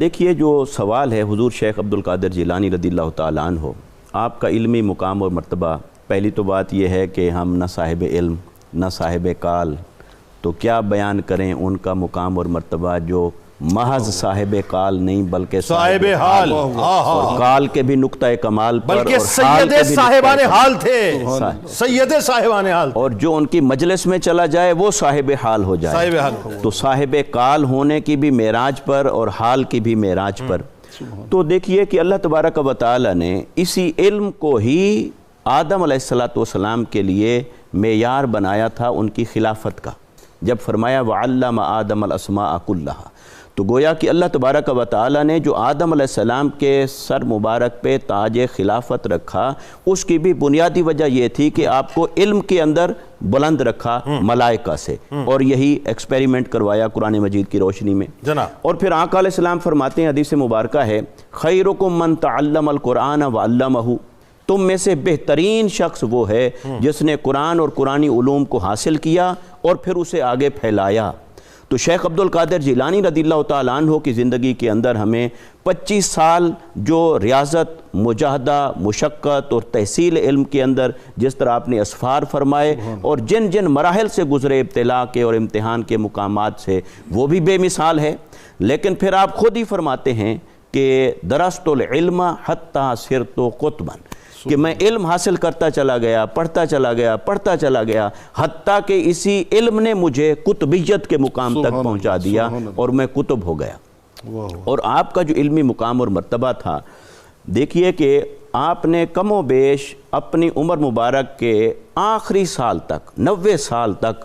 دیکھیے جو سوال ہے حضور شیخ عبدالقادر جیلانی رضی اللہ تعالیٰ عنہ ہو، آپ کا علمی مقام اور مرتبہ، پہلی تو بات یہ ہے کہ ہم نہ صاحب علم نہ صاحب کال، تو کیا بیان کریں ان کا مقام اور مرتبہ جو محض صاحب کال نہیں بلکہ صاحب حال اور کال کے بھی نقطہ کمال پر، بلکہ سید صاحبان حال تھے، سید صاحبان حال، اور جو ان کی مجلس میں چلا جائے وہ صاحب حال ہو جائے۔ صاحب حال تو صاحب کال ہونے کی بھی معراج پر اور حال کی بھی معراج پر۔ تو دیکھیے کہ اللہ تبارک و تعالی نے اسی علم کو ہی آدم علیہ السلام کے لیے معیار بنایا تھا ان کی خلافت کا، جب فرمایا وَعَلَّمَ آدَمَ الْأَسْمَاءَ كُلَّهَا، تو گویا کہ اللہ تبارک و تعالی نے جو آدم علیہ السلام کے سر مبارک پہ تاج خلافت رکھا، اس کی بھی بنیادی وجہ یہ تھی کہ آپ کو علم کے اندر بلند رکھا ملائکہ سے، اور یہی ایکسپیریمنٹ کروایا قرآن مجید کی روشنی میں۔ اور پھر آقا علیہ السلام فرماتے ہیں، حدیث مبارکہ ہے، خیرکم من تعلم القرآن وعلمہ، تم میں سے بہترین شخص وہ ہے جس نے قرآن اور قرآنی علوم کو حاصل کیا اور پھر اسے آگے پھیلایا۔ تو شیخ عبدالقادر جیلانی رضی اللہ تعالیٰ عنہ کی زندگی کے اندر ہمیں 25 سال جو ریاضت، مجاہدہ، مشقت اور تحصیل علم کے اندر جس طرح آپ نے اسفار فرمائے اور جن جن مراحل سے گزرے ابتلاء کے اور امتحان کے مقامات سے، وہ بھی بے مثال ہے۔ لیکن پھر آپ خود ہی فرماتے ہیں کہ درست العلم حتی صرت قطبا، کہ میں علم حاصل کرتا چلا گیا، پڑھتا چلا گیا، حتیٰ کہ اسی علم نے مجھے قطبیت کے مقام تک پہنچا دیا اور میں قطب ہو گیا۔ اور آپ کا جو علمی مقام اور مرتبہ تھا، دیکھیے کہ آپ نے کم و بیش اپنی عمر مبارک کے آخری سال تک، 90 سال تک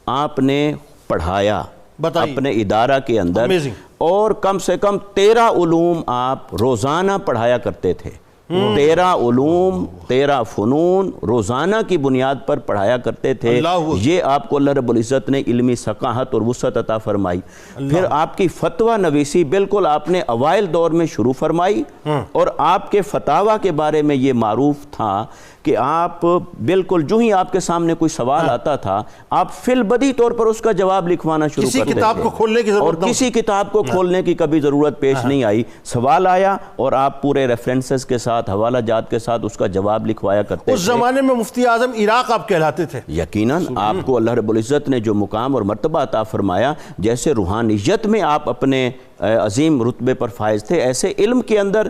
آپ نے پڑھایا اپنے ادارہ کے اندر، اور کم سے کم 13 علوم آپ روزانہ پڑھایا کرتے تھے۔ 13 علوم، 13 فنون روزانہ کی بنیاد پر پڑھایا کرتے تھے۔ یہ آپ کو اللہ رب العزت نے علمی ثقافت اور وسعت عطا فرمائی۔ پھر آپ کی فتویٰ نویسی بالکل آپ نے اوائل دور میں شروع فرمائی، اور آپ کے فتاویٰ کے بارے میں یہ معروف تھا کہ آپ بالکل جو ہی آپ کے سامنے کوئی سوال آتا تھا، آپ فی البدی طور پر اس کا جواب لکھوانا شروع کرتے تھے، کتاب کو کھولنے کی ضرورت، اور کسی کتاب کو کھولنے کی کبھی ضرورت پیش نہیں آئی۔ سوال آیا اور آپ پورے ریفرنسز کے ساتھ، حوالہ جات کے ساتھ اس کا جواب لکھوایا کرتے تھے۔ اس زمانے میں مفتی اعظم عراق آپ کہلاتے تھے۔ یقیناً آپ کو اللہ رب العزت نے جو مقام اور مرتبہ عطا فرمایا، جیسے روحانیت میں آپ اپنے عظیم رتبے پر فائز تھے، ایسے علم کے اندر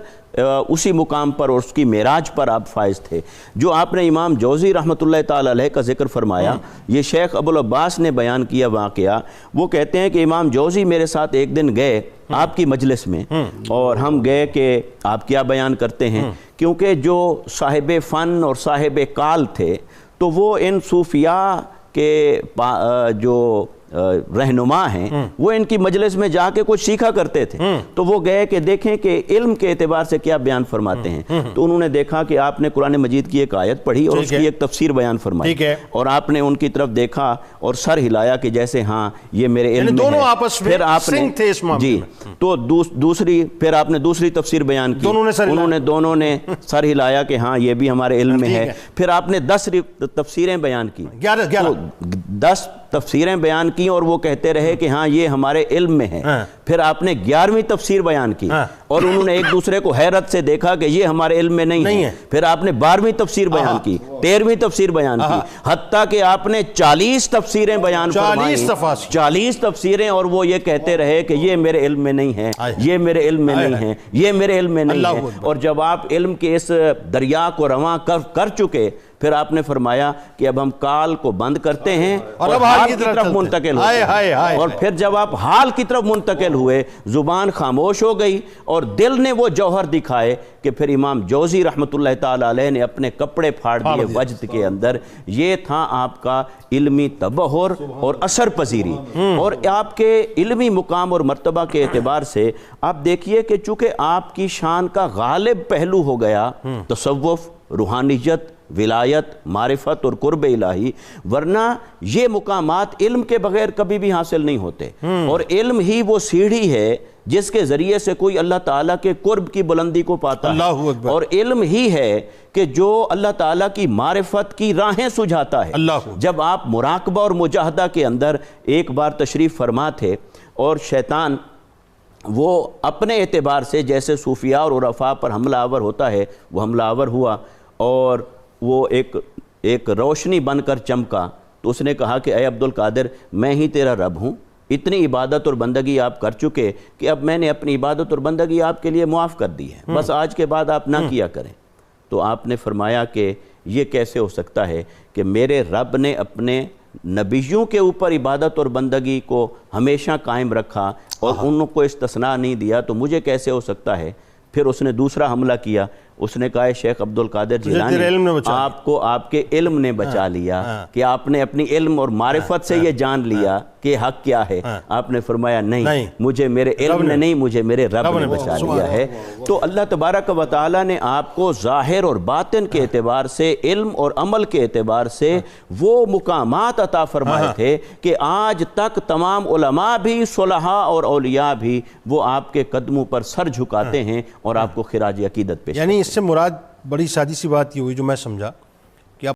اسی مقام پر اور اس کی معراج پر آپ فائز تھے۔ جو آپ نے امام جوزی رحمۃ اللہ تعالی علیہ کا ذکر فرمایا، یہ شیخ ابو العباس نے بیان کیا واقعہ۔ وہ کہتے ہیں کہ امام جوزی میرے ساتھ ایک دن گئے آپ کی مجلس میں، اور ہم گئے کہ آپ کیا بیان کرتے ہیں، کیونکہ جو صاحب فن اور صاحب کال تھے تو وہ ان صوفیاء کے جو رہنما ہیں، وہ ان کی مجلس میں جا کے کچھ سیکھا کرتے تھے۔ تو وہ گئے کہ دیکھیں کہ علم کے اعتبار سے کیا بیان فرماتے ہیں۔ تو انہوں نے دیکھا کہ آپ نے قرآن مجید کی ایک آیت پڑھی اور اس کی ایک تفسیر بیان فرمائی، اور آپ نے ان کی طرف دیکھا اور سر ہلایا کہ جیسے ہاں یہ میرے علم میں ہے۔ دونوں آپس میں سنگ تھے اس معاملے میں۔ تو پھر آپ نے دوسری تفسیر بیان کی، دونوں نے سر ہلایا کہ ہاں یہ بھی ہمارے علم میں ہے۔ پھر آپ نے 10 تفسیریں بیان کی، 10 تفسیریں بیان کی، اور وہ کہتے رہے کہ ہاں یہ ہمارے علم میں ہے۔ پھر آپ نے 11ویں تفسیر بیان کی، اور انہوں نے ایک دوسرے کو حیرت سے دیکھا کہ یہ ہمارے علم میں نہیں ہے۔ پھر آپ نے 12ویں تفسیر بیان کی، 13ویں تفسیر بیان کی، حتیٰ کہ آپ نے 40 تفسیریں بیان فرمائیں، 40 تفسیریں، اور وہ یہ کہتے رہے کہ یہ میرے علم میں نہیں ہے، یہ میرے علم میں نہیں ہے، یہ میرے علم میں نہیں ہے۔ اور جب آپ علم کے اس دریا کو رواں کر چکے، پھر آپ نے فرمایا کہ اب ہم کال کو بند کرتے ہیں اور حال کی طرف منتقل ہوئے۔ اور پھر جب آپ حال کی طرف منتقل ہوئے، زبان خاموش ہو گئی اور دل نے وہ جوہر دکھائے کہ پھر امام جوزی رحمۃ اللہ تعالی علیہ نے اپنے کپڑے پھاڑ دیے وجد کے اندر۔ یہ تھا آپ کا علمی تبحر اور اثر پذیری، اور آپ کے علمی مقام اور مرتبہ کے اعتبار سے آپ دیکھیے کہ چونکہ آپ کی شان کا غالب پہلو ہو گیا تصوف، روحانیت، ولایت، معرفت اور قرب الہی، ورنہ یہ مقامات علم کے بغیر کبھی بھی حاصل نہیں ہوتے۔ اور علم ہی وہ سیڑھی ہے جس کے ذریعے سے کوئی اللہ تعالیٰ کے قرب کی بلندی کو پاتا ہے، اور علم ہی ہے کہ جو اللہ تعالیٰ کی معرفت کی راہیں سجھاتا ہے۔ جب آپ مراقبہ اور مجاہدہ کے اندر ایک بار تشریف فرما تھے، اور شیطان وہ اپنے اعتبار سے جیسے صوفیاء اور عرفاء پر حملہ آور ہوتا ہے وہ حملہ آور ہوا اور وہ ایک روشنی بن کر چمکا، تو اس نے کہا کہ اے عبد القادر میں ہی تیرا رب ہوں، اتنی عبادت اور بندگی آپ کر چکے کہ اب میں نے اپنی عبادت اور بندگی آپ کے لیے معاف کر دی ہے، بس آج کے بعد آپ نہ کیا کریں۔ تو آپ نے فرمایا کہ یہ کیسے ہو سکتا ہے کہ میرے رب نے اپنے نبیوں کے اوپر عبادت اور بندگی کو ہمیشہ قائم رکھا اور ان کو استثناء نہیں دیا، تو مجھے کیسے ہو سکتا ہے؟ پھر اس نے دوسرا حملہ کیا، اس نے کہا شیخ عبد القادر جیلانی آپ کو آپ کے علم نے بچا لیا کہ آپ نے اپنی علم اور معرفت سے یہ جان لیا کہ حق کیا ہے۔ آپ نے فرمایا نہیں، مجھے میرے علم نے نہیں، مجھے میرے رب نے بچا لیا ہے۔ تو اللہ تبارک و تعالیٰ نے آپ کو ظاہر اور باطن کے اعتبار سے، علم اور عمل کے اعتبار سے وہ مقامات عطا فرمائے تھے کہ آج تک تمام علماء بھی، صلحاء اور اولیاء بھی وہ آپ کے قدموں پر سر جھکاتے ہیں اور آپ کو خراج عقیدت پیش کرتے ہیں۔ یعنی اس سے مراد بڑی سادی سی بات یہ ہوئی جو میں سمجھا